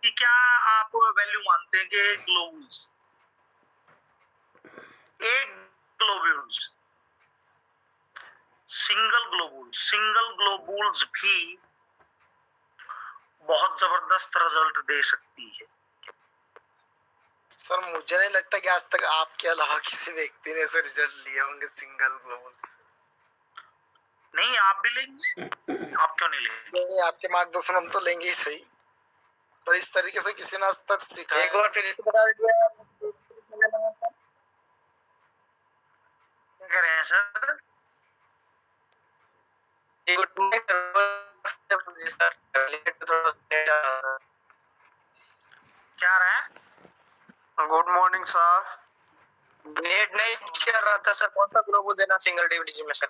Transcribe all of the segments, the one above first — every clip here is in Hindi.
कि क्या आप वैल्यू मानते हैं कि ग्लोबुल्स, एक ग्लोब्यूल्स, सिंगल ग्लोबुल्स भी बहुत जबरदस्त रिजल्ट दे सकती है? सर मुझे नहीं लगता कि आज तक आपके अलावा किसी व्यक्ति ने ऐसे रिजल्ट लिए होंगे सिंगल ग्लोबल से। नहीं, आप भी लेंगे? आप क्यों नहीं लेंगे? नहीं, आपके मार्गदर्शन हम तो लेंगे ही सही, पर इस तरीके से किसी ने आज तक सिखाया। एक बार फिर इसको बता दीजिए, क्या कह रहे हैं सर? क्या रहा है? Good morning sir. नेट नहीं चल रहा था सर, कौन सा ग्लोबल देना सिंगल डिविजन में सर?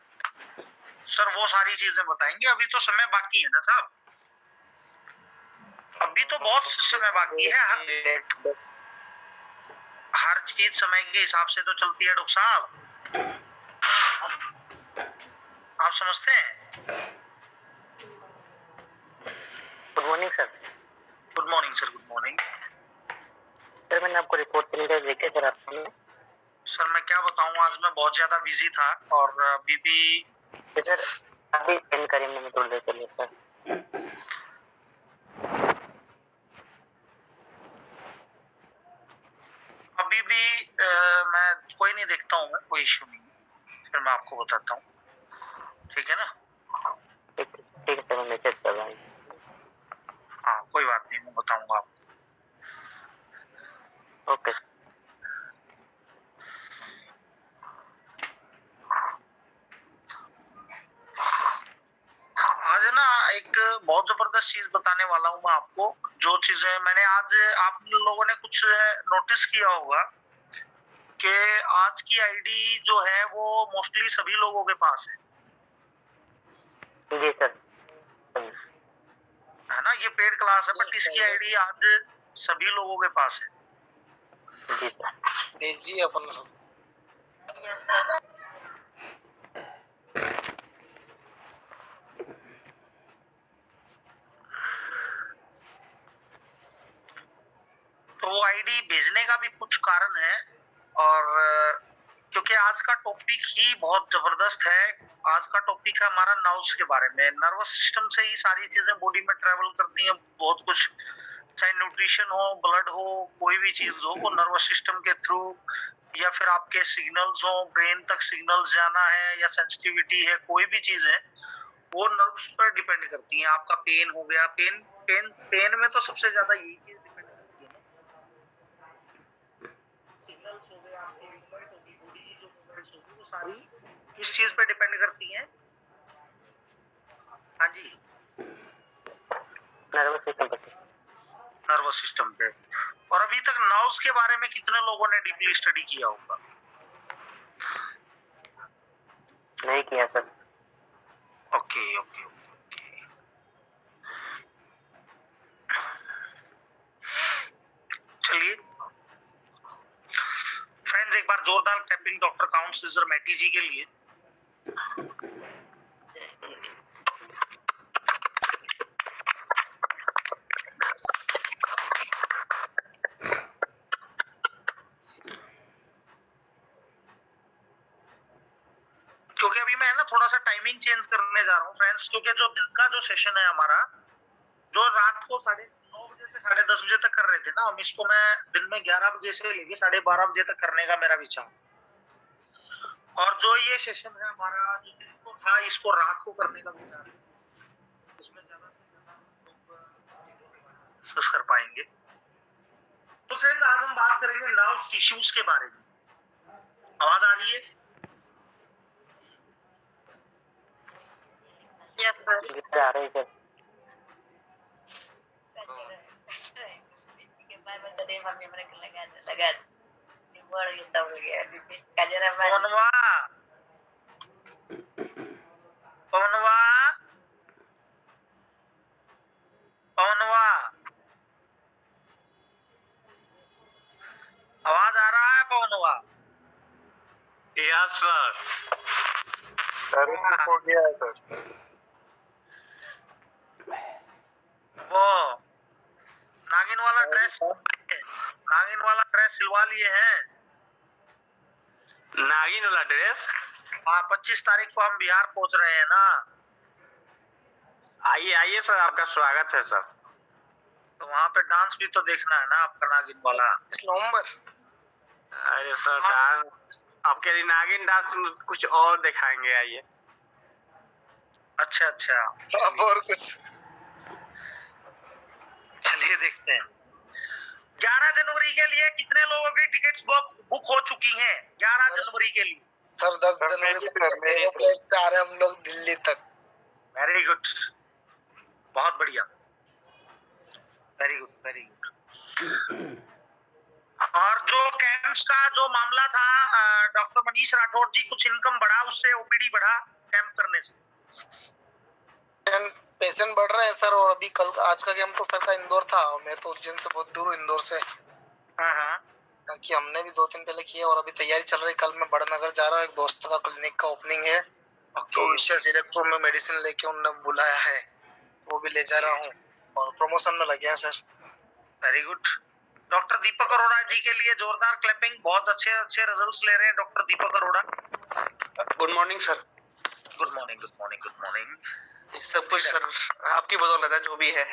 सर वो सारी चीजें बताएंगे, अभी तो समय बाकी है ना साहब, अभी तो बहुत समय बाकी है। हर चीज समय के हिसाब से तो चलती है डॉक्टर साहब, आप समझते हैं? Good morning sir. Good morning sir, good morning sir. मैंने आपको रिपोर्ट के लिए देखे सर आपने। सर मैं क्या बताऊं, आज मैं बहुत ज्यादा बिजी था और अभी भी सर अभी सेंड करें, मैंने थोड़ी देर पहले सर। अभी भी मैं कोई नहीं देखता हूँ, मैं कोई इश्यू नहीं है, फिर मैं आपको बताता हूँ, ठीक है ना? ठीक है सर, मैं मैसेज कर रहा हूँ। हाँ कोई बात नहीं, मैं बताऊंगा आपको। ओके। आज ना एक बहुत जबरदस्त चीज बताने वाला हूँ मैं आपको, जो चीजें मैंने आज, आप लोगों ने कुछ नोटिस किया होगा कि आज की आईडी जो है वो मोस्टली सभी लोगों के पास है जी सर। है ना? ये पेड क्लास है बट इसकी आईडी आज सभी लोगों के पास है। जी सर। भेजिए अपन सब। तो वो आईडी भेजने का भी कुछ कारण है, और क्योंकि आज का टॉपिक ही बहुत जबरदस्त है। आज का टॉपिक है हमारा नर्व्स के बारे में। नर्वस सिस्टम से ही सारी चीजें बॉडी में ट्रेवल करती हैं, बहुत कुछ, चाहे न्यूट्रिशन हो, ब्लड हो, कोई भी चीज हो, वो नर्वस सिस्टम के थ्रू, या फिर आपके सिग्नल्स हो, ब्रेन तक सिग्नल्स जाना है, या सेंसिटिविटी है, कोई भी चीज है, वो नर्व्स पर डिपेंड करती है। आपका पेन हो गया, पेन में तो सबसे ज्यादा यही चीज डिपेंड करती है ना, सिग्नल्स हो गए, आपकी मूवमेंट होगी, बॉडी की जो मूवमेंट्स होगी, वो सारी किस चीज पे डिपेंड करती हैं? हाँ जी, नर्वस सिस्टम पर। नर्वस सिस्टम पे। और अभी तक नर्व्स के बारे में कितने लोगों ने डीपली स्टडी किया होगा? नहीं किया सर। ओके ओके ओके, चलिए फ्रेंड्स, एक बार जोरदार क्लैपिंग डॉक्टर काउंट सीजर मैटी जी के लिए। क्योंकि अभी मैं ना थोड़ा सा टाइमिंग चेंज करने जा रहा हूँ फ्रेंड्स, क्योंकि जो दिन का जो सेशन है हमारा, जो रात को 9:30 बजे से 10:30 बजे तक कर रहे थे ना हम, इसको मैं दिन में 11 बजे से लेके 12:30 बजे तक करने का मेरा विचार। और जो ये सेशन है हमारा, जो दिन को था, इसको रात को करने का विचार है, इसमें ज्यादा से ज्यादा लोग डिस्कस कर पाएंगे। तो फ्रेंड्स, आज हम बात करेंगे नर्व टिश्यूज के बारे में। आवाज आ रही है? Yes sir. आ रही है पवनवा, पवनवा, आवाज आ रहा है पवनवा? Yes sir. हो गया है सर। वो नागिनवा नागिन वाला ड्रेस सिलवा लिए हैं। नागिन वाला ड्रेस? हाँ, 25 तारीख को हम बिहार पहुंच रहे हैं ना। आइए आइए सर, आपका स्वागत है सर। तो वहाँ पे डांस भी तो देखना है ना आपका, नागिन वाला। इस नवंबर। अरे सर, डांस आपके लिए नागिन डांस कुछ और दिखाएंगे, आइए। अच्छा अच्छा, अब और कुछ चलिए देखते हैं। 11 जनवरी के लिए कितने लोगों की टिकट्स बुक हो चुकी हैं? 11 जनवरी के लिए। सर 10 जनवरी को एरोप्लेन से आ रहे हम लोग दिल्ली तक। वेरी गुड, बहुत बढ़िया, वेरी गुड वेरी गुड। और जो कैंप्स का जो मामला था, डॉक्टर मनीष राठौर जी, कुछ इनकम बढ़ा उससे, ओपीडी बढ़ा कैंप करने से? पेशेंट बढ़ रहे हैं सर। और अभी कल आज का कैंप तो सर का इंदौर था। मैं तो उज्जैन से बहुत दूर हूँ, इंदौर से। हाँ, कि हमने भी 2 दिन पहले किया और अभी तैयारी चल रही। कल मैं बड़नगर जा रहा हूँ, एक दोस्त का क्लिनिक का ओपनिंग है, तो विशेष इलेक्ट्रो में मेडिसिन लेके उन्होंने बुलाया है, वो भी ले जा रहा हूँ और प्रमोशन में लगे हैं sir. Very good. Doctor Deepak Arora जी के लिए जोरदार क्लैपिंग, बहुत अच्छे अच्छे रिजल्ट्स ले रहे हैं doctor Deepak Arora. Good morning sir. Good morning good morning good morning. सब कुछ सर आपकी बदौलत है, जो भी है।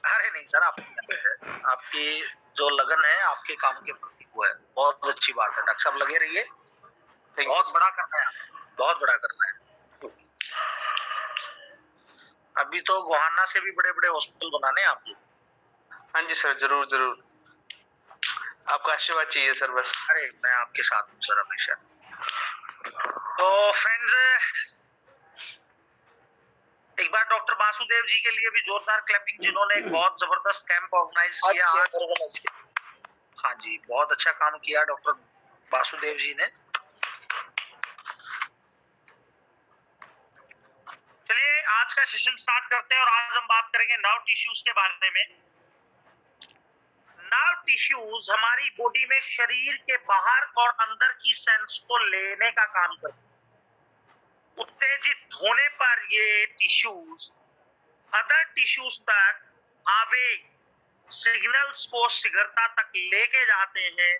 अरे नहीं सर, आपकी जो लगन है आपके काम के प्रति वो है, बहुत अच्छी बात है। डॉक्टर साहब लगे रहिए, बहुत बड़ा करना है, बहुत बड़ा करना है। अभी तो गोहाना से भी बड़े बड़े हॉस्पिटल बनाने हैं आप लोग। हाँ जी सर, जरूर जरूर, आपका आशीर्वाद चाहिए सर बस। अरे मैं आपके साथ हूँ सर हमेशा। तो फ्रेंड्स, एक बार डॉक्टर वासुदेव जी के लिए भी जोरदार क्लैपिंग, जिन्होंने एक बहुत जबरदस्त कैंप ऑर्गेनाइज किया आज। हाँ जी, बहुत अच्छा काम किया डॉक्टर वासुदेव जी ने। चलिए आज का सेशन स्टार्ट करते हैं और आज हम बात करेंगे नर्व टिश्यूज के बारे में। नर्व टिश्यूज हमारी बॉडी में शरीर के बाहर और अंदर की सेंस को लेने का काम करते हैं। उत्तेजित होने पर ये टिश्यूज अदर टिश्यूज तक आवेग सिग्नल्स को शीघ्रता तक लेके जाते हैं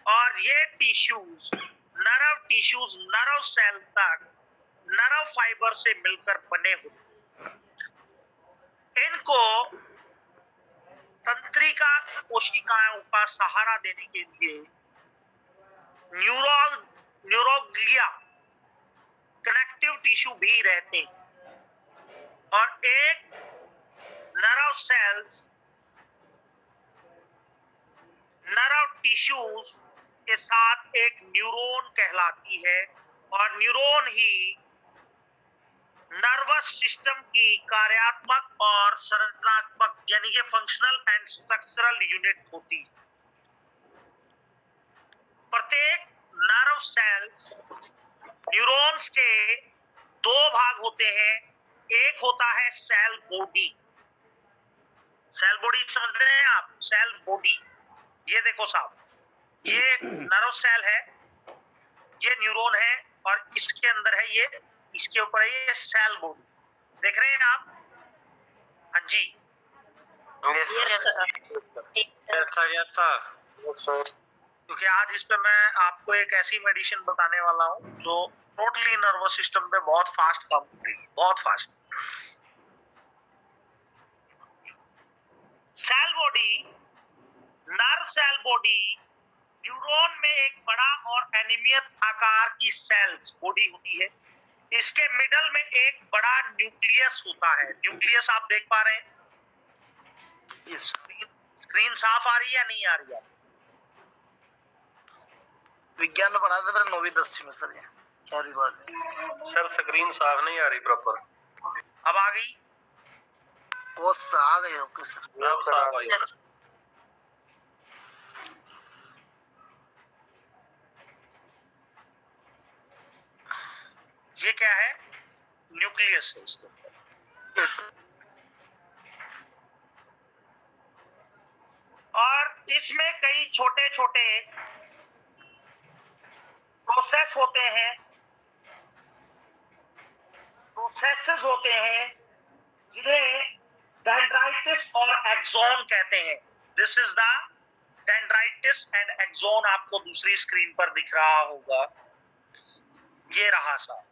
और ये टिश्यूज नर्व सेल तक नर्व फाइबर से मिलकर बने होते हैं। इनको तंत्रिका कोशिकाओं का सहारा देने के लिए न्यूरोग्लिया कनेक्टिव टिश्यू भी रहते हैं और एक नर्व सेल्स नर्व टिश्यूज के साथ एक न्यूरॉन कहलाती है और न्यूरॉन ही नर्वस सिस्टम की कार्यात्मक और संरचनात्मक यानी कि फंक्शनल एंड स्ट्रक्चरल यूनिट होती है। प्रत्येक नर्व सेल्स न्यूरॉन्स के 2 भाग होते हैं। एक होता है सेल बॉडी। सेल बॉडी समझ रहे हैं आप? सेल बॉडी, ये देखो साहब, ये नर्व सेल है, ये न्यूरॉन है और इसके अंदर है ये, इसके ऊपर है ये सेल बॉडी। देख रहे हैं आप? हाँ जी, क्योंकि आज इस पे मैं आपको एक ऐसी मेडिसिन बताने वाला हूँ जो टोटली नर्वस सिस्टम पे बहुत फास्ट काम करेगी, बहुत fast. Cell body, nerve cell body neuron में एक बड़ा और अनियमित आकार की सेल्स बॉडी होती है। इसके मिडल में एक बड़ा न्यूक्लियस होता है। न्यूक्लियस आप देख पा रहे हैं? स्क्रीन साफ आ रही है या नहीं आ रही है? विज्ञान में पढ़ा था मेरा 9वीं 10वीं में सर। ये क्या रही बात सर स्क्रीन साफ नहीं आ रही प्रॉपर। अब आ गई? वो आ गए। Okay sir. ये क्या है? न्यूक्लियस है इसके अंदर। और इसमें कई छोटे छोटे प्रोसेस होते हैं, प्रोसेसेस होते हैं जिन्हें डेंड्राइटिस और एक्सॉन कहते हैं। This is the dendrites and axon, आपको दूसरी स्क्रीन पर दिख रहा होगा, ये रहा सा,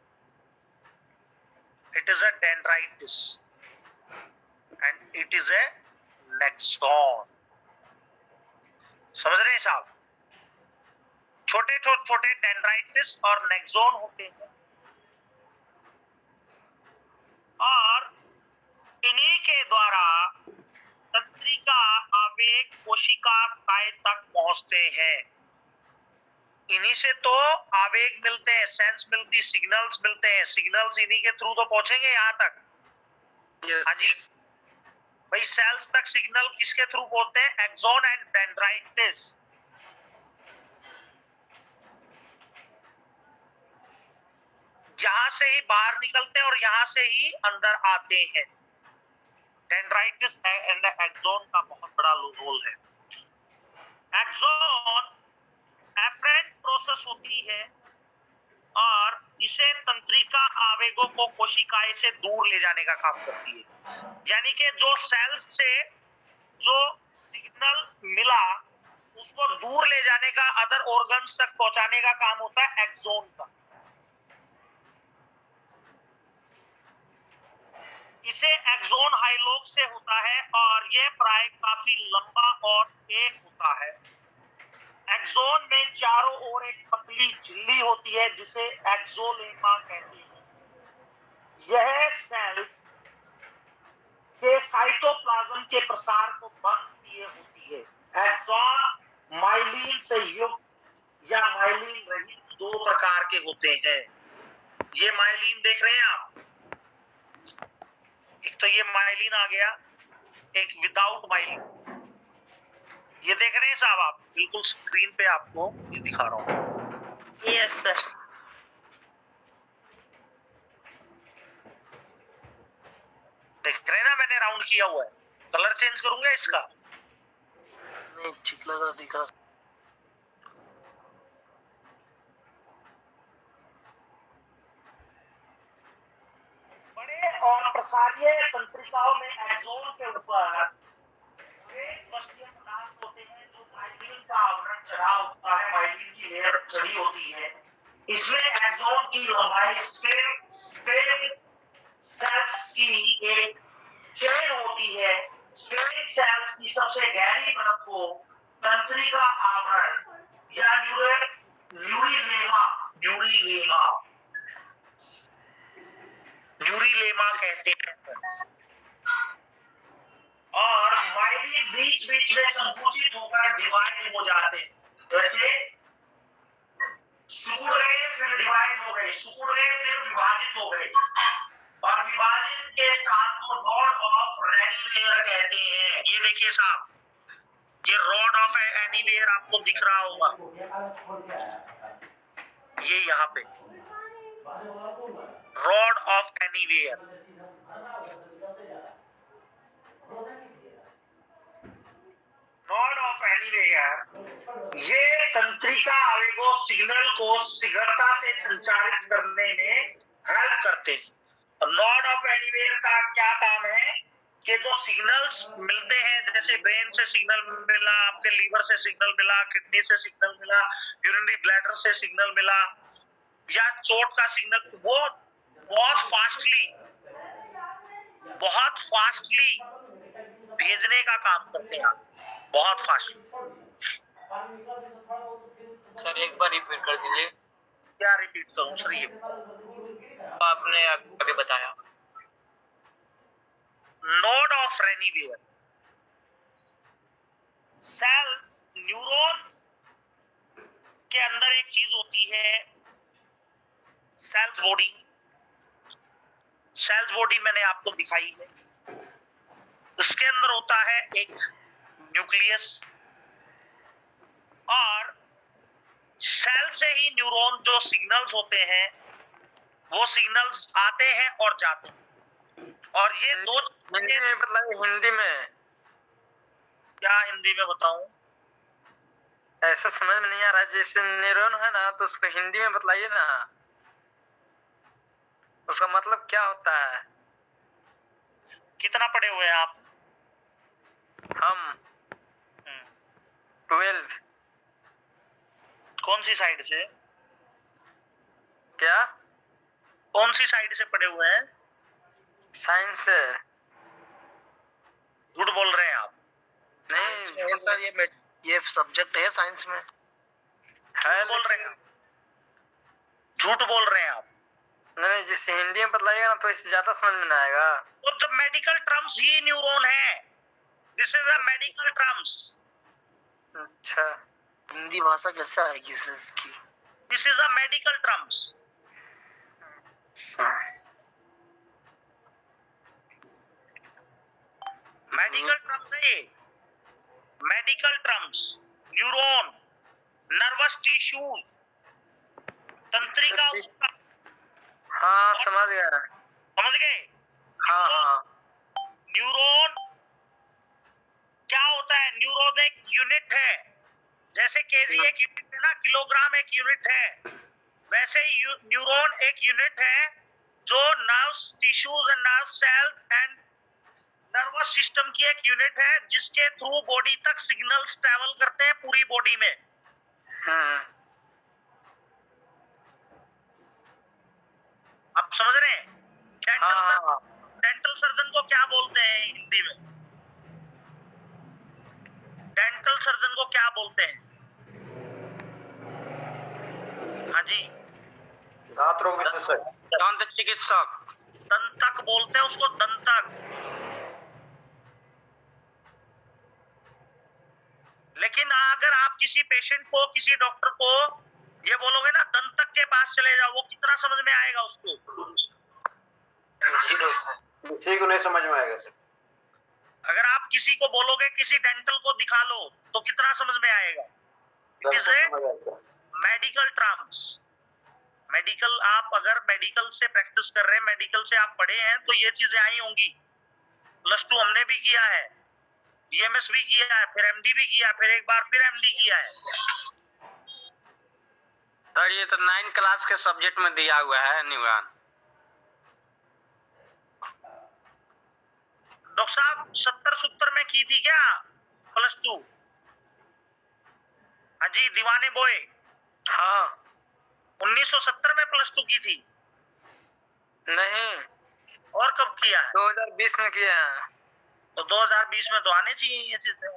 it is a dendrites and it is an axon. समझ रहे हैं साहब? छोटे छोटे डेंड्राइटिस और नेक्सॉन होते हैं, और इन्हीं के द्वारा तंत्रिका आवेग कोशिका काय तक पहुंचते हैं। इन्हीं से तो आवेग मिलते हैं, सेंस मिलती, सिग्नल्स मिलते हैं, सिग्नल्स इन्हीं के थ्रू तो पहुंचेंगे यहाँ तक। हाँ जी भाई, सेल्स तक सिग्नल किसके थ्रू पहुंचते हैं? Axon and dendrites. यहां से ही बाहर निकलते हैं और यहां से ही अंदर आते हैं। डेंड्राइटिस एंड एक्सोन का बहुत बड़ा रोल है। एक्सोन एफरेंट प्रोसेस होती है और इसे तंत्रिका आवेगों को कोशिकाएं से दूर ले जाने का काम करती है। यानी कि जो सेल्स से जो सिग्नल मिला उसको दूर ले जाने का, अदर ऑर्गन्स तक पहुंचाने का काम होता है एक्सोन का। इसे एक्सोन हाइलोक से होता है और यह प्राय काफी लंबा और एक होता है। एक्सोन में चारों ओर एक पतली झिल्ली होती है जिसे एक्सोलेमा कहते हैं। यह सेल्स के साइटोप्लाज्म के प्रसार को बंद किए होती है। एक्सोन माइलिन से युक्त या माइलिन रहित दो प्रकार के होते हैं। ये माइलिन देख रहे हैं आप, एक तो ये माइलिन आ गया, एक विदाउट माइलिन। ये देख रहे हैं साहब आप, बिल्कुल स्क्रीन पे आपको ये दिखा रहा हूँ। Yes sir. देख रहे हैं ना, मैंने राउंड किया हुआ है। कलर चेंज करूंगा इसका? नहीं, ठीक लगा, दिख रहा। बड़े और प्रसारीय तंत्रिकाओं में एक्सोन के ऊपर वस्तुएं पदार्थ होते हैं जो माइलिन का आवरण चढ़ा होता है, माइलिन की लेयर चढ़ी होती है। इसमें एक्सोन की लंबाई सेल्स की एक चेन होती है। स्टेम सेल्स की सबसे गहरी परत को तंत्रिका आवरण या न्यूरिलेमा कहते हैं। और माइलिन बीच बीच में संकुचित होकर डिवाइड हो जाते हैं। जैसे सिकुड़ गए फिर डिवाइड हो गए, सिकुड़ गए फिर विभाजित हो गए, और विभाजन के स्थान को रॉड ऑफ रेनिवेयर कहते हैं। ये देखिए साहब, ये रॉड ऑफ एनीवेयर आपको दिख रहा होगा, ये यहाँ पे rod of anywhere. Rod of anywhere ये तंत्रिका आवेगों सिग्नल को शीघ्रता से संचारित करने में हेल्प करते हैं। रॉड ऑफ एनीवेयर का क्या काम है कि जो सिग्नल्स मिलते हैं, जैसे ब्रेन से सिग्नल मिला, आपके लीवर से सिग्नल मिला, किडनी से सिग्नल मिला, यूरिनरी ब्लैडर से सिग्नल मिला, या चोट का सिग्नल, वो बहुत फास्टली भेजने का काम करते हैं, बहुत फास्ट। सर एक बार रिपीट कर दीजिए। क्या रिपीट करूं सर? ये आपने अभी बताया। नोड ऑफ रेनिवेयर सेल्स, न्यूरॉन के अंदर एक चीज होती है सेल्स बॉडी। सेल्स बॉडी मैंने आपको दिखाई है। इसके अंदर होता है एक न्यूक्लियस, और सेल से ही न्यूरॉन जो सिग्नल्स होते हैं वो सिग्नल्स आते हैं और जाते हैं। और ये दो हिंदी में बताइए, हिंदी में। क्या हिंदी में बताऊं? ऐसा समझ में नहीं आ रहा है। जैसे न्यूरॉन है ना, तो उसको हिंदी में बताइए ना, उसका मतलब क्या होता है। कितना पढ़े हुए हैं आप? हम सी साइड से? क्या? कौन सी साइड से पढ़े हुए हैं? साइंस से। झूठ बोल रहे हैं आप। साइंस में है नहीं सर, ये सब्जेक्ट है साइंस में। है, बोल रहे हैं आप, झूठ बोल रहे हैं आप। नहीं, जिस हिंदी में बतलाइएगा ना तो इससे ज्यादा समझ में ना आएगा। तो जब मेडिकल टर्म्स ही न्यूरॉन है, this is a medical terms. अच्छा, हिंदी भाषा कैसे आएगी सर इसकी? This is a medical terms. Medical terms है ये, medical terms. Neuron, nervous tissues, तंत्रिका उसका, हाँ समझ गया। समझ गए? हाँ हाँ न्यूरॉन क्या होता है? न्यूरॉन एक यूनिट है, जैसे केजी एक यूनिट है ना, किलोग्राम एक यूनिट है, वैसे ही न्यूरॉन एक यूनिट है जो nerves, tissues and nerve cells and nervous system की एक यूनिट है, जिसके थ्रू बॉडी तक सिग्नल्स ट्रैवल करते हैं पूरी बॉडी में। आप समझ रहे हैं? हाँ डेंटल सर्जन को क्या बोलते हैं हिंदी में? डेंटल सर्जन को क्या बोलते हैं? हाँ जी, दांत रोग विशेषज्ञ, दंत चिकित्सक। दंतक बोलते हैं उसको, दंतक। लेकिन अगर आप किसी पेशेंट को, किसी डॉक्टर को ये बोलोगे ना दंतक के पास चले जाओ, वो कितना समझ में आएगा उसको? किसी को नहीं समझ में आएगा सर। अगर आप किसी को बोलोगे किसी डेंटल को दिखा लो, तो कितना समझ में आएगा? It is A medical terms. Medical, आप अगर मेडिकल से प्रैक्टिस कर रहे हैं, मेडिकल से आप पढ़े हैं, तो ये चीजें आई होंगी। +2 हमने भी किया है, बीएमएस भी किया है, फिर एमडी भी किया, फिर एक बार फिर एमडी किया है। सर ये तो 9 क्लास के सब्जेक्ट में दिया हुआ है न्यूरॉन। डॉक्टर साहब 70-70 में की थी क्या +2? हाँ जी, दीवाने बोए। हाँ 1970 में +2 की थी? नहीं, और कब किया है? 2020 में किया है। तो 2020 में तो आने चाहिए ये चीजें।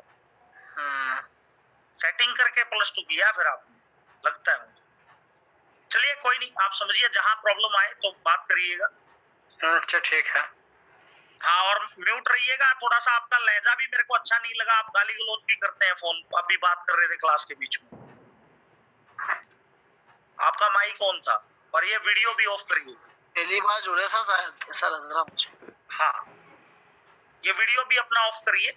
सेटिंग करके +2 किया फिर आपने, लगता है मुझे। चलिए कोई नहीं, आप समझिए, जहां प्रॉब्लम आए तो बात करिएगा। अच्छा ठीक है। हाँ, और म्यूट रहिएगा थोड़ा सा। आपका लहजा भी मेरे को अच्छा नहीं लगा, आप गाली गलौज भी करते हैं फोन, अभी बात कर रहे थे क्लास के बीच में। आपका माइक ऑन था, और ये वीडियो भी ऑफ करिए। पहली बार जुड़े सर, शायद ऐसा लग रहा मुझे। हाँ, ये वीडियो भी अपना ऑफ करिए,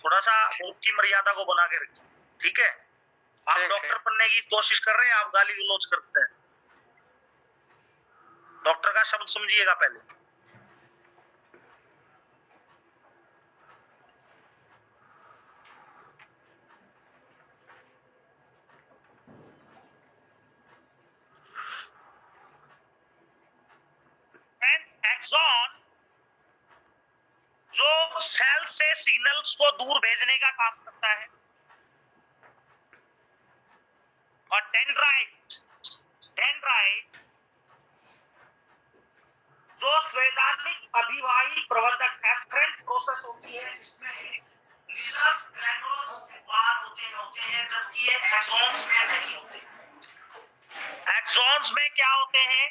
थोड़ा सा ग्रुप की मर्यादा को बना के रखिए, ठीक है? आप ठीक डॉक्टर है। बनने की कोशिश कर रहे हैं, आप गाली गलौज करते हैं। डॉक्टर का शब्द समझिएगा पहले। एक्सॉन जो सेल से सिग्नल्स को दूर भेजने का काम करता है, और डेंड्राइट जो संवैधानिक अभिवाही प्रवर्धक एफरेंट प्रोसेस होती है, जिसमें नीजल्स ग्लैंडुलस के पार होते हैं, जबकि ये एक्सॉन्स में नहीं होते। एक्सॉन्स में क्या होते हैं?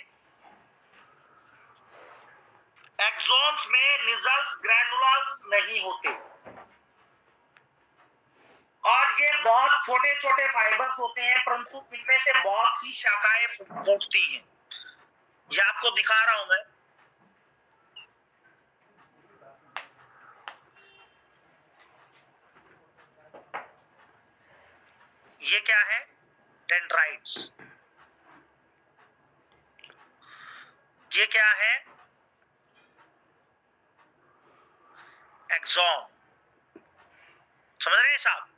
एक्सॉन्स में निजल्स ग्रैनुलस नहीं होते, और ये बहुत छोटे छोटे फाइबर्स होते हैं, परंतु इनमें से बहुत सी शाखाएं फूटती हैं। ये आपको दिखा रहा हूं मैं। ये क्या है? डेंड्राइट्स। ये क्या है? एक्सॉन। समझ रहे हैं साहब?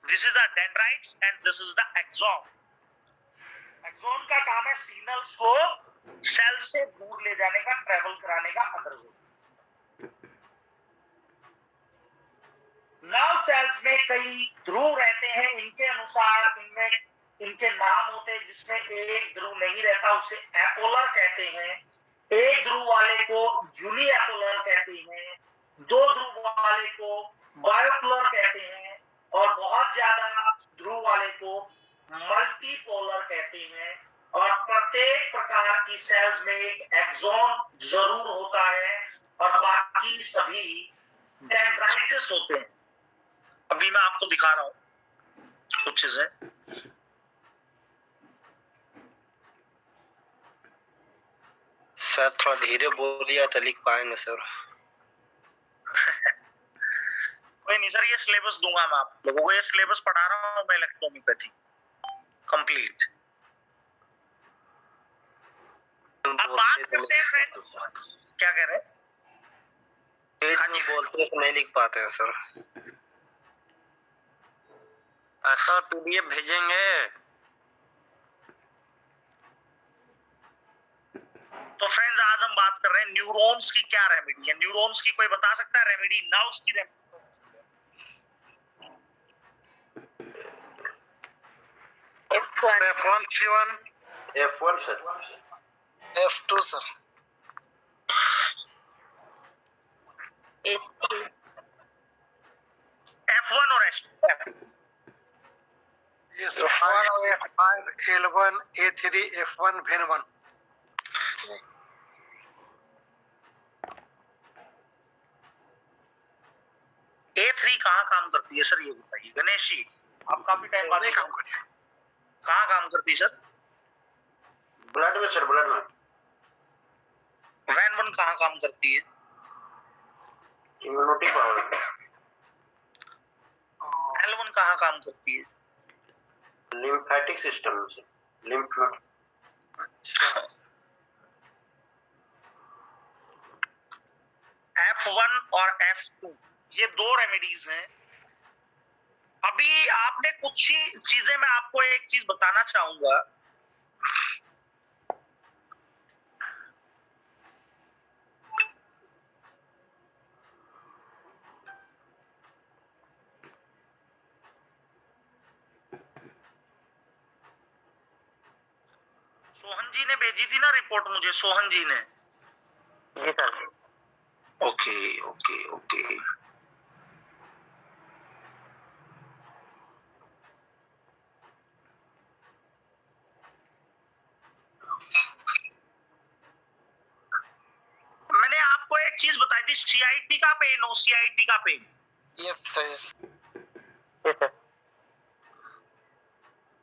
This is the dendrites and this is the axon. Axon का काम है सिग्नल्स को सेल से दूर ले जाने का, ट्रेवल कराने का अदरवाइज। नर्व सेल्स में कई ध्रुव रहते हैं, इनके अनुसार इनमें इनके नाम होते हैं जिसमें एक ध्रुव नहीं रहता, उसे एपोलर कहते हैं। एक ध्रुव वाले को यूनी एपोलर कहते हैं, दो ध्रुव वाले को बायोपोलर कहते हैं, और बहुत ज्यादा ध्रुव वाले को मल्टीपोलर कहते हैं। और प्रत्येक प्रकार की सेल्स में एक एक्सॉन जरूर होता है और बाकी सभी डेंड्राइटिस होते हैं। अभी मैं आपको दिखा रहा हूं कुछ चीजें। सर थोड़ा धीरे बोलिए तो लिख पाएंगे सर। कोई नहीं सर, ये सिलेबस दूंगा मैं आप लोगों को। ये सिलेबस पढ़ा रहा हूं मैं इलेक्ट्रोहोम्योपैथी कंप्लीट। अब बात करते हैं फ्रेंड्स, क्या कह रहे हैं? हाँ जी, बोलते तो नहीं लिख पाते हैं सर। सर पीडीएफ भेजेंगे। तो फ्रेंड्स आज हम बात कर रहे हैं न्यूरॉन्स की क्या रेमेडी है। न्यूरॉन्स की कोई बता सकता है रेमेडी? नर्व्स की remedy F1 C1 F1 sir, F2 sir. F1 और F2। F5 L1 A3 F1 Ven1। A3 कहाँ काम करती है सर, ये बताइए गणेश जी। आप काफी टाइम बाद काम करते हैं, कहाँ काम करती है सर? ब्लड में सर, ब्लड में। Ven1 कहाँ काम करती है? Immunity power. L1 कहाँ काम करती है? लिम्फेटिक सिस्टम से, लिम्फ नोड। F1 और F2 ये दो रेमेडीज हैं। अभी आपने कुछ ही चीजें, मैं आपको एक चीज बताना चाहूंगा। सोहन जी ने भेजी थी ना रिपोर्ट मुझे, सोहन जी ने। जी सर। Okay okay okay. मैंने आपको एक चीज बताई थी, सीआईटी का पेन हो, सीआईटी का पेन। Yes sir.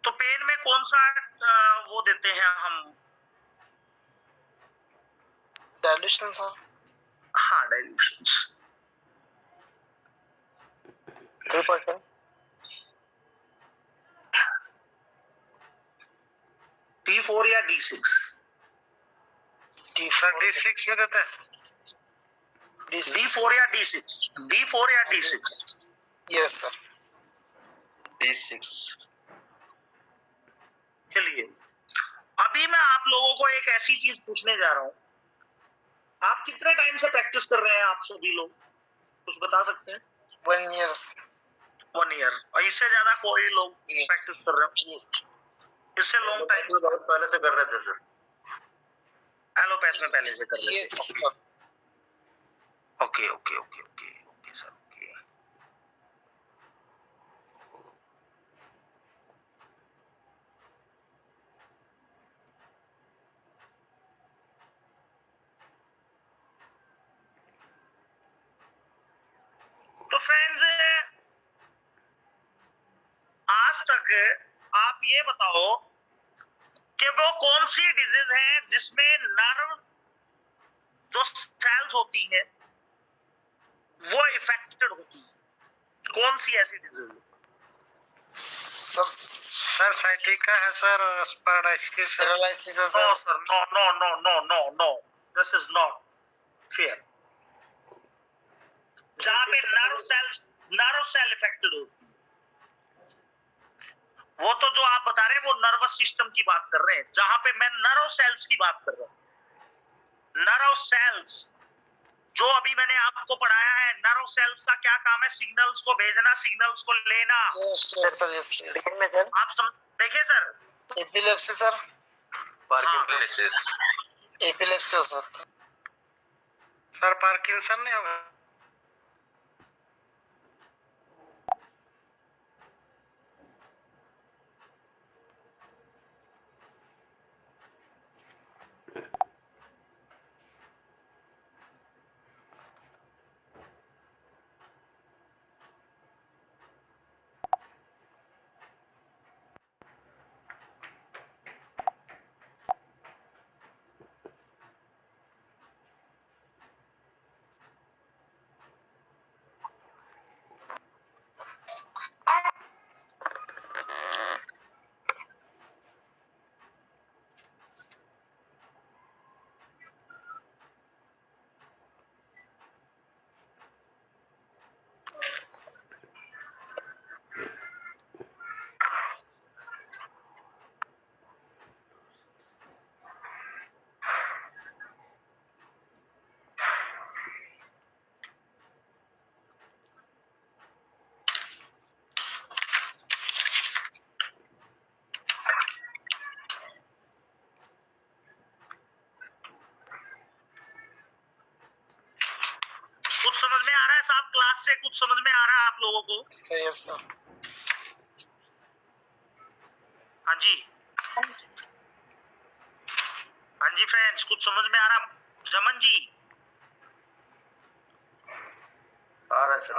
तो पेन में कौन सा वो देते हैं हम? Dilution sir. हाँ डाइल्यूशन। 3%। D4 या D6? D6 में देते हैं। D4 या D6? D4 या D6? Yes sir. D6। चलिए अभी मैं आप लोगों को एक ऐसी चीज पूछने जा रहा हूं। आप कितने टाइम से प्रैक्टिस कर रहे हैं आप सभी लोग, कुछ बता सकते हैं? 1 ईयर। 1 ईयर। और इससे ज्यादा कोई लोग प्रैक्टिस कर रहे हो? इससे लॉन्ग टाइम बहुत पहले से कर रहे थे सर। एलोपैथ में पहले से कर रहे ये थे? Okay okay okay okay okay sir okay. तो फ्रेंड्स आज तक आप ये बताओ कि वो कौन सी डिजीज है जिसमें नर्व जो सेल्स होती हैं वो इफेक्टेड होती है? कौन सी ऐसी डिजीज है? सर सर साइटिका है सर, स्पाइरोलाइसिस है। पैरालिसिस है no sir. Sir, no no no no no no, this is not fair. जहां पे नर्व सेल इफेक्टेड होती है, वो तो जो आप बता रहे हैं वो नर्वस सिस्टम की बात कर रहे हैं, जहां पे मैं नर्व सेल्स की बात कर रहा हूं। नर्व सेल्स जो अभी मैंने आपको पढ़ाया है, नर्व सेल्स का क्या काम है? सिग्नल्स को भेजना, सिग्नल्स को लेना। Yes sir, yes yes. आप देखिए sir, epilepsy sir, Parkinson's. Epilepsy हो सकता है सर पार्किंसन नहीं होगा? कुछ समझ में आ रहा है साहब? क्लास से कुछ समझ में आ रहा है आप लोगों को? Yes sir. हाँ जी, हाँ जी फ्रेंड्स, कुछ समझ में आ रहा? जमन जी आ रहा है सर।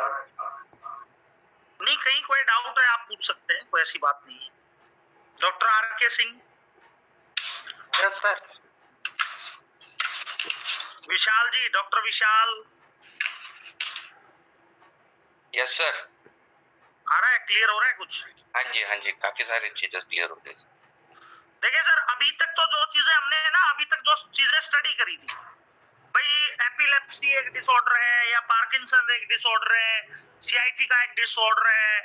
नहीं, कहीं कोई डाउट है आप पूछ सकते हैं, कोई ऐसी बात नहीं है। डॉक्टर आर के सिंह, यस सर। विशाल जी, डॉक्टर विशाल, यस सर। आ रहा है? क्लियर हो रहा है कुछ? हाँ जी, काफी सारी चीजें क्लियर हो गई। देखिए सर, अभी तक तो जो चीजें हमने ना अभी तक जो चीजें स्टडी करी थी भाई, एपिलेप्सी एक डिसऑर्डर है या पार्किंसन एक डिसऑर्डर है, सीआईटी का एक डिसऑर्डर है,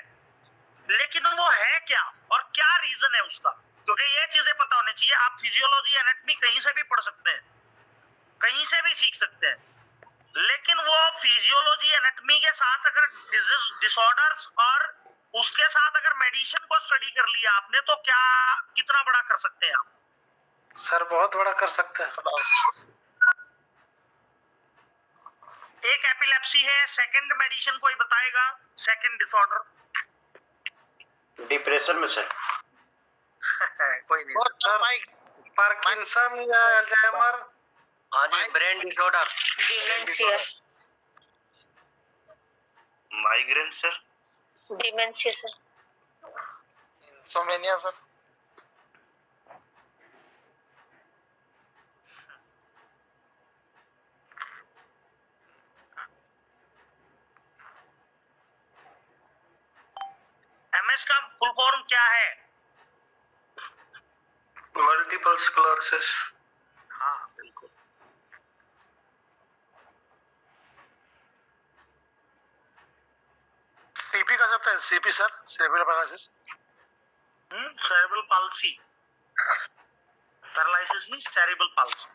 लेकिन वो है क्या और क्या रीजन है उसका? क्योंकि ये चीजें पता होनी चाहिए। आप फिजियोलॉजी एनाटॉमी कहीं से भी पढ़ सकते हैं, कहीं से भी सीख सकते हैं, लेकिन वो फिजियोलॉजी एनाटॉमी के साथ अगर डिजीज डिसऑर्डर्स और उसके साथ अगर मेडिसिन को स्टडी कर लिया आपने, तो क्या कितना बड़ा कर सकते हैं आप? सर बहुत बड़ा कर सकते हैं। एक एपिलेप्सी है, सेकंड मेडिसिन कोई बताएगा? सेकंड डिसऑर्डर डिप्रेशन में सर। कोई नहीं सर पार्किंसन या अल्जाइमर। हाँ जी, brain disorder, dementia. Migraine sir, dementia sir. Insomnia sir. MS का फुल फॉर्म क्या है? Multiple sclerosis. हाँ बिल्कुल। सीपी कर सकते हैं? CP sir, cerebral paralysis. Cerebral palsy, paralysis नहीं, सेरेब्रल पाल्सी।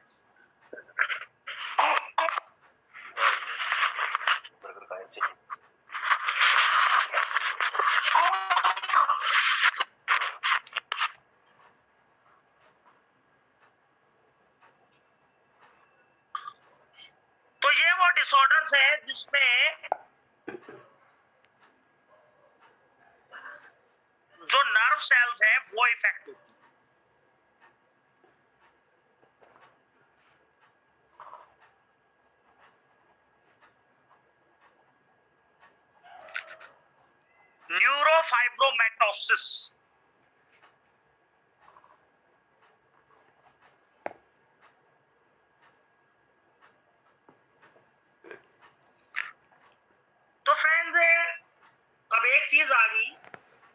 तो ये वो डिसऑर्डर्स है जिसमें जो नर्व सेल्स हैं वो इफेक्ट होती है। न्यूरोफाइब्रोमेटोसिस, तो फ्रेंड्स अब एक चीज आ गई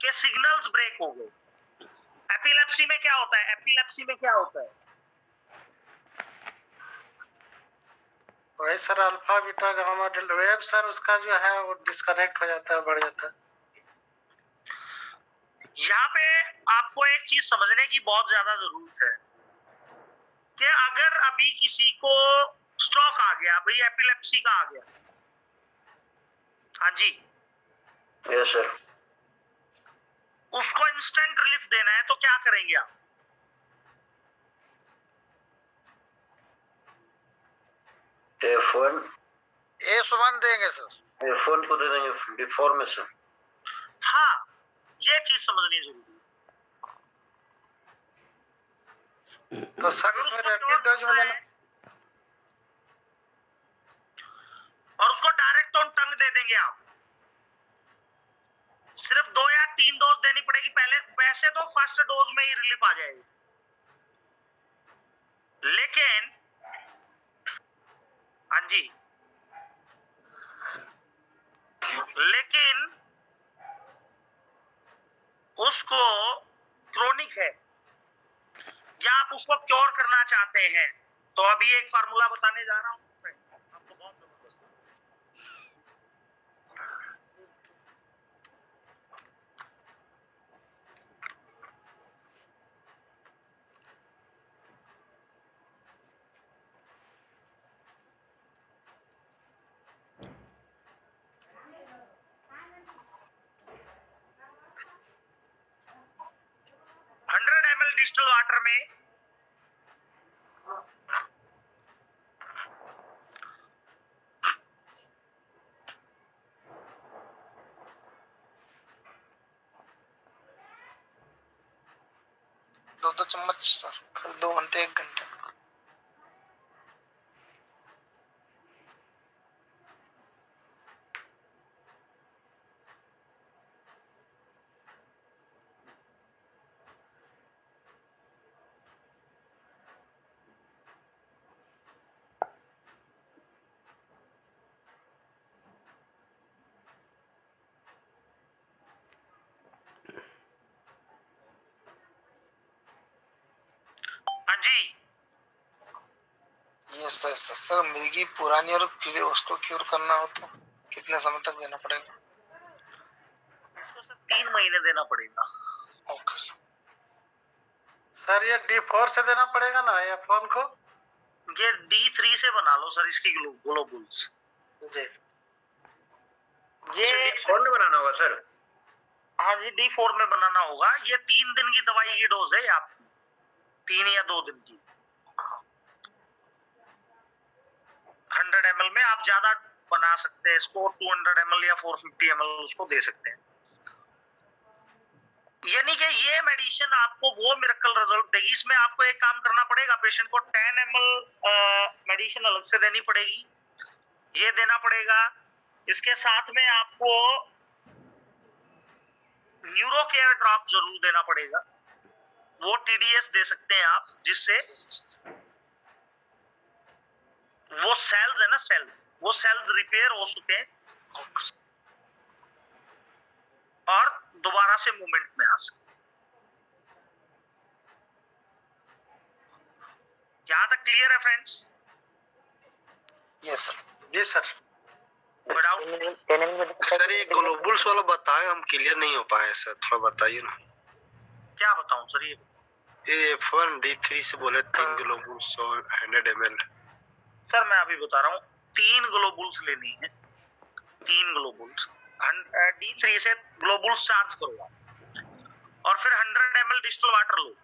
कि सिग्नल्स ब्रेक हो गए। एपिलेप्सी में क्या होता है? एपिलेप्सी में क्या होता है? वही sir alpha beta gamma delta wave sir, उसका जो है वो डिस्कनेक्ट हो जाता है, बढ़ जाता है। यहाँ पे आपको एक चीज समझने की बहुत ज्यादा जरूरत है कि अगर अभी किसी को स्ट्रोक आ गया भाई, एपिलेप्सी का आ गया। हाँ जी, यस सर। उसको इंस्टेंट रिलीफ देना है तो क्या करेंगे आप? S1 देंगे सर। F1 को दे देंगे बिफोर में सर। हाँ, ये चीज समझनी जरूरी है। तो सर अगर उसमें उसको रैपिड cure डोज में करना देना। है, और उसको डायरेक्ट ऑन टंग दे देंगे आप, सिर्फ 2 या 3 डोज देनी पड़ेगी पहले। वैसे तो फर्स्ट डोज में ही रिलीफ आ जाएगी, लेकिन हाँ जी, लेकिन उसको क्रोनिक है या आप उसको क्योर करना चाहते हैं, तो अभी एक फार्मूला बताने जा रहा हूं आपको, बहुत जबरदस्त। 100 ml डिस्टिल वाटर में दो चम्मच सर, 2 घंटे 1 घंटे। हाँ जी, ये सर मिर्गी पुरानी और उसको क्योर करना हो तो कितने समय तक देना पड़ेगा? इसको सर 3 महीने देना पड़ेगा। Okay sir. सर ये D4 से देना पड़ेगा ना F1 को? ये D3 से बना लो सर इसकी ग्लोबुल्स। जी। ये D4 में बनाना होगा सर। हाँ जी, D4 में बनाना होगा। ये 3 दिन की दवाई की डोज है आपकी, 3 या 2 दिन की। 100 ml में आप ज्यादा बना सकते हैं इसको, 200 ml या 450 ml उसको दे सकते हैं। यानी कि ये मेडिसिन आपको वो मिरेकल रिजल्ट देगी। इसमें आपको एक काम करना पड़ेगा, पेशेंट को 10 ml मेडिसिन अलग से देनी पड़ेगी, ये देना पड़ेगा। इसके साथ में आपको न्यूरो केयर ड्रॉप जरूर देना पड़ेगा, वो TDS दे सकते हैं आप, जिससे वो सेल्स है ना, वो सेल्स रिपेयर हो सके और दोबारा से मूवमेंट में आ सके। यहां तक क्लियर है फ्रेंड्स? Yes sir. जी सर। सर ये ग्लोबुल्स वाला बताए, हम क्लियर नहीं हो पाए सर, थोड़ा बताइए ना। क्या बताऊं सर? ये F1 D3 से बोले 3 ग्लोबुल्स और 100 ml। सर मैं अभी बता रहा हूँ, 3 ग्लोबुल्स लेनी है, 3 ग्लोबुल्स। D3 से ग्लोबुल्स चार्ज करो आप, और फिर 100 ml डिस्टिल वाटर लो,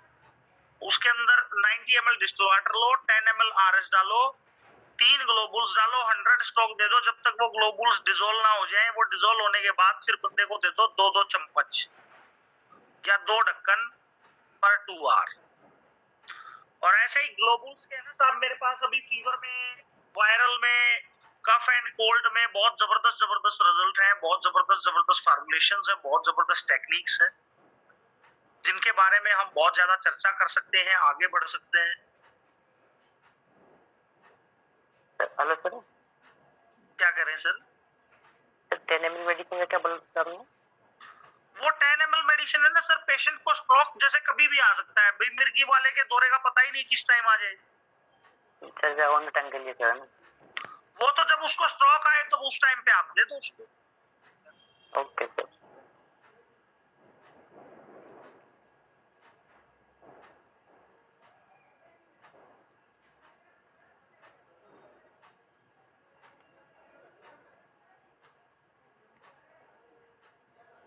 उसके अंदर 90 ml डिस्टिल वाटर लो, 10 ml RS डालो, 3 ग्लोबुल्स डालो, 100 स्टॉक दे दो जब तक वो ग्लोबुल्स डिसोल्व ना हो जाए। वो डिसोल्व होने के बाद फिर बंदे को दे दो 2-2 चम्मच या 2 ढक्कन पर 2 आवर। और ऐसे ही ग्लोबुल्स के है ना साहब, मेरे पास अभी फीवर में, वायरल में, कफ एंड कोल्ड में बहुत जबरदस्त रिजल्ट हैं, बहुत जबरदस्त फार्मुलेशंस है, बहुत जबरदस्त टेक्निक्स है, जिनके बारे में हम बहुत ज्यादा चर्चा कर सकते हैं, आगे बढ़ सकते हैं। हेलो सर, क्या करें सर? 10 ml मेडिसिन का क्या बोला आपने? वो 10 ml मेडिसिन है ना सर, पेशेंट को स्ट्रोक जैसे कभी भी आ सकता है भाई, मिर्गी वाले के दौरे का पता ही नहीं किस टाइम आ जाए। सर जा ऑन टाइम के लिए क्या है ना? वो तो जब उसको स्ट्रोक आए तो उस टाइम पे आप दे दो उसको। Okay sir.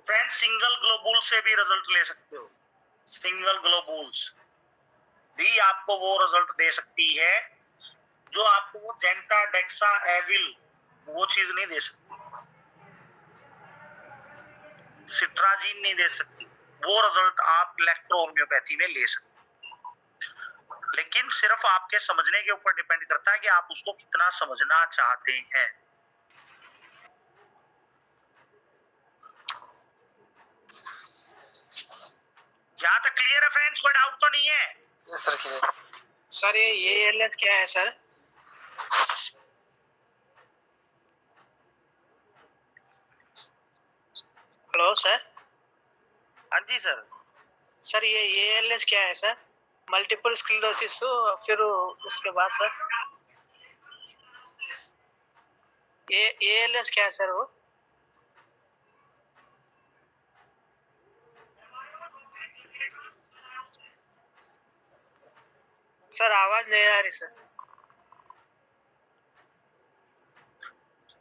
Friend single globule से भी रिजल्ट ले सकते हो, सिंगल ग्लोबुल्स भी आपको वो रिजल्ट दे सकती है जो आपको वो जेंटा डेक्सा एविल वो चीज नहीं दे सकती, सिट्राजीन नहीं दे सकती। वो रिजल्ट आप इलेक्ट्रो होम्योपैथी में ले सकते, लेकिन सिर्फ आपके समझने के ऊपर डिपेंड करता है कि आप उसको कितना समझना चाहते हैं। यहाँ तक क्लियर है फ्रेंड्स, कोई डाउट तो नहीं है? ये सर क्लियर। सर ये ALS क्या है सर? Hello sir. हाँ जी सर। सर ये ALS क्या है सर? मल्टीपल स्क्लेरोसिस हो, फिर उसके बाद सर ये ALS क्या है सर वो? सर आवाज नहीं आ रही sir.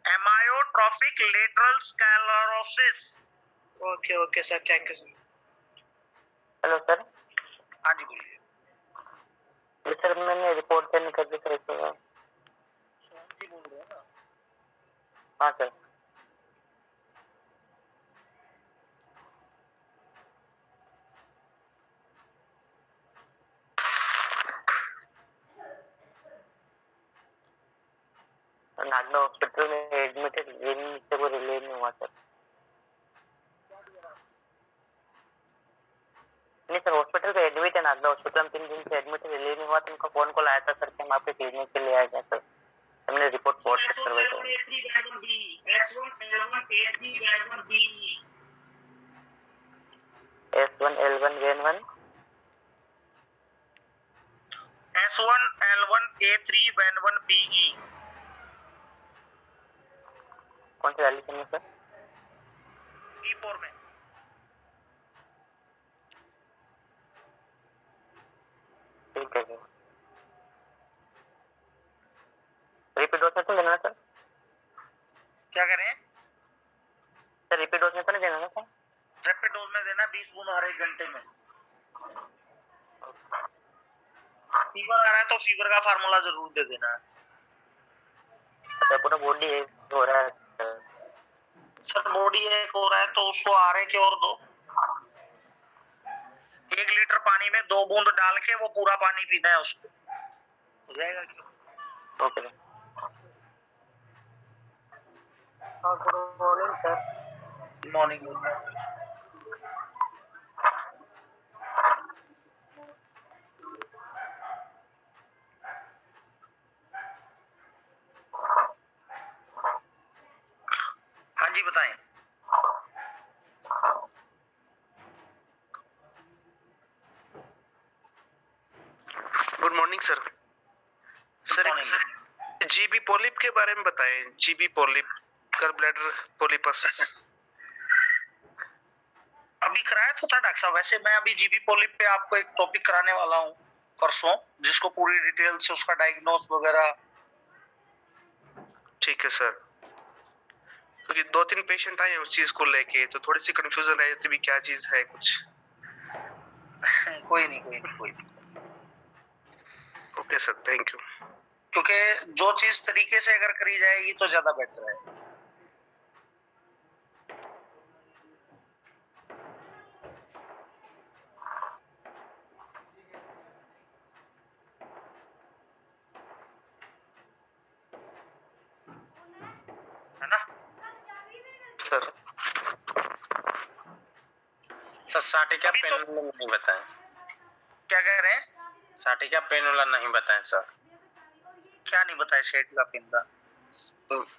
Amyotrophic lateral sclerosis. Okay okay sir, thank you sir. Hello sir. हाँ जी बोलिए। जी सर, मैंने रिपोर्ट सेंड कर दी सर इसके बाद। जी बोल रहे हैं ना? हाँ सर। नागदा हॉस्पिटल में एडमिटेड, से वो रिलीव नहीं हुआ सर। नहीं सर, हॉस्पिटल पे एडमिट है, नागदा हॉस्पिटल में 3 दिन से एडमिट है, रिलीव नहीं हुआ। तो उनका फोन कॉल आया था सर कि हम आपके क्लिनिक के लिए आए हैं सर। हमने रिपोर्ट पोस्ट करवाई सर। S1L1N1 S1L1A3N1BE। कौन सी वैल्यू है सर? B4 में। ठीक है सर। रिपीट डोज में तो देना सर? क्या करें? सर रिपीट डोज में तो नहीं देना ना सर? रैपिड डोज में देना 20 बूंद हर 1 घंटे में। फीवर आ रहा है तो फीवर का फार्मूला जरूर दे देना है। अच्छा, पूरा बॉडी हो रहा है सर। सर बॉडी एक हो रहा है तो उसको आर के और दो। 1 लीटर पानी में 2 बूंद डाल के वो पूरा पानी पीना है उसको, हो जाएगा क्यों? Okay sir. Good morning sir. Morning. हाँ जी बताएं। Good morning sir. Sir GB polyp के बारे में बताएं। GB polyp, gall bladder polyps. अभी कराया तो था डॉक्टर साहब। वैसे मैं अभी जीबी पॉलिप पे आपको एक टॉपिक कराने वाला हूँ परसों, जिसको पूरी डिटेल से उसका डायग्नोस वगैरह। ठीक है सर, क्योंकि 2-3 पेशेंट आए उस चीज को लेके, तो थोड़ी सी कंफ्यूजन है कि क्या चीज है कुछ। कोई नहीं। Okay sir, thank you. क्योंकि जो चीज तरीके से अगर करी जाएगी तो ज्यादा बेटर है। है ना सर साटिका अभी पेन तो- वाला नहीं बताएं। क्या कह रहे हैं? साटिका पेन वाला नहीं बताएं सर। क्या नहीं बताया शेट का पिन का?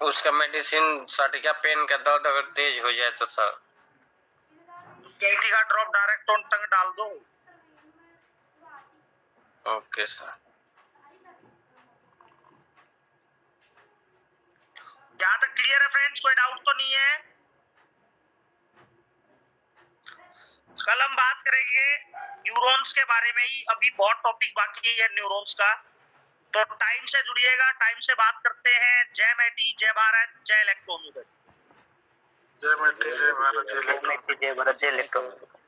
उसका मेडिसिन साटिका पेन का दर्द अगर तेज हो जाए तो सर। स्केटी का ड्रॉप डायरेक्ट ऑन टंग डाल दो। Okay sir. यहाँ तक क्लियर है फ्रेंड्स, कोई डाउट तो नहीं है? कल हम बात करेंगे न्यूरॉन्स के बारे में ही। अभी बहुत टॉपिक बाकी है न्यूरॉन्स का, तो टाइम से जुड़िएगा, टाइम से बात करते हैं। जय मैटी, जय भारत, जय इलेक्ट्रॉनिक। जय माता जय भारत जय जय माता जय भारत जय इलेक्ट्रॉनिक